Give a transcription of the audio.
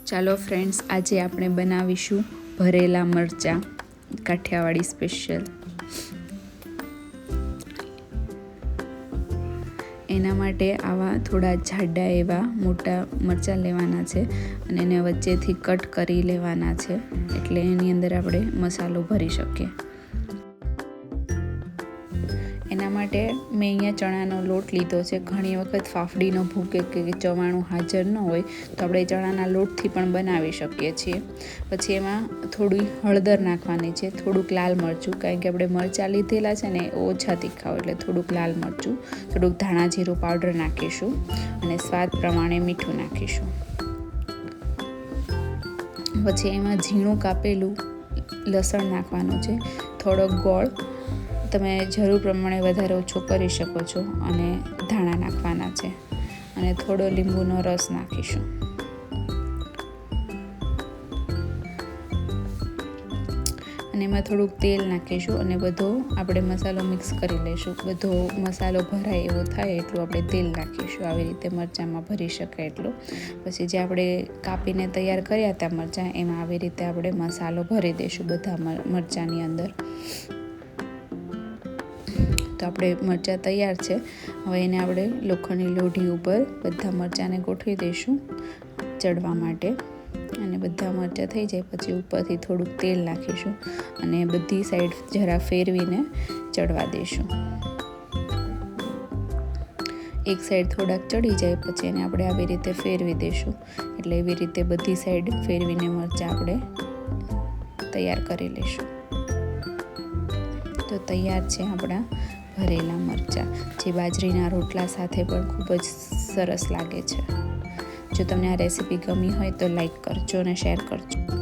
ચાલો ફ્રેન્ડ્સ, આજે આપણે બનાવીશું ભરેલા મરચાં, કાઠિયાવાડી સ્પેશિયલ. એના માટે આવા થોડા જાડા એવા મોટા મરચાં લેવાના છે અને એને વચ્ચેથી કટ કરી લેવાના છે, એટલે એની અંદર આપણે મસાલો ભરી શકીએ. એના માટે મેં અહીંયા ચણાનો લોટ લીધો છે. ઘણી વખત ફાફડીનો ભૂકો કે ચવાણું હાજર ન હોય તો આપણે ચણાના લોટથી પણ બનાવી શકીએ છીએ. પછી એમાં થોડી હળદર નાખવાની છે, થોડુંક લાલ મરચું, કારણ કે આપણે મરચાં લીધેલા છે ને ઓછા તીખા હોય, એટલે થોડુંક લાલ મરચું, થોડુંક ધાણા જીરું પાવડર નાખીશું અને સ્વાદ પ્રમાણે મીઠું નાખીશું. પછી એમાં ઝીણું કાપેલું લસણ નાખવાનું છે, થોડોક ગોળ, તમે જરૂર પ્રમાણે વધારે ઓછો કરી શકો છો, અને ધાણા નાખવાના છે અને થોડો લીંબુનો રસ નાખીશું. અને એમાં થોડુંક તેલ નાખીશું અને બધો આપણે મસાલો મિક્સ કરી લઈશું. બધો મસાલો ભરાય એવો થાય એટલું આપણે તેલ નાખીશું, આવી રીતે મરચાંમાં ભરી શકાય એટલું. પછી જે આપણે કાપીને તૈયાર કર્યા હતા મરચાં, એમાં આવી રીતે આપણે મસાલો ભરી દઈશું બધા મરચાંની અંદર. તો આપણે મરચાં તૈયાર છે. હવે એને આપણે લોખંડની લોઢી ઉપર બધા મરચાંને ગોઠવી દઈશું ચડવા માટે. અને બધા મરચાં થઈ જાય પછી ઉપરથી થોડુંક તેલ નાખીશું અને બધી સાઈડ જરા ફેરવીને ચડવા દઈશું. એક સાઈડ થોડાક ચડી જાય પછી એને આપણે આવી રીતે ફેરવી દઈશું, એટલે એવી રીતે બધી સાઈડ ફેરવીને મરચાં આપણે તૈયાર કરી લઈશું. તો તૈયાર છે આપણા ભરેલા મરચાં, જે બાજરીના રોટલા સાથે પણ ખૂબ જ સરસ લાગે છે. જો તમને આ રેસીપી ગમી હોય તો લાઈક કરજો અને શેર કરજો.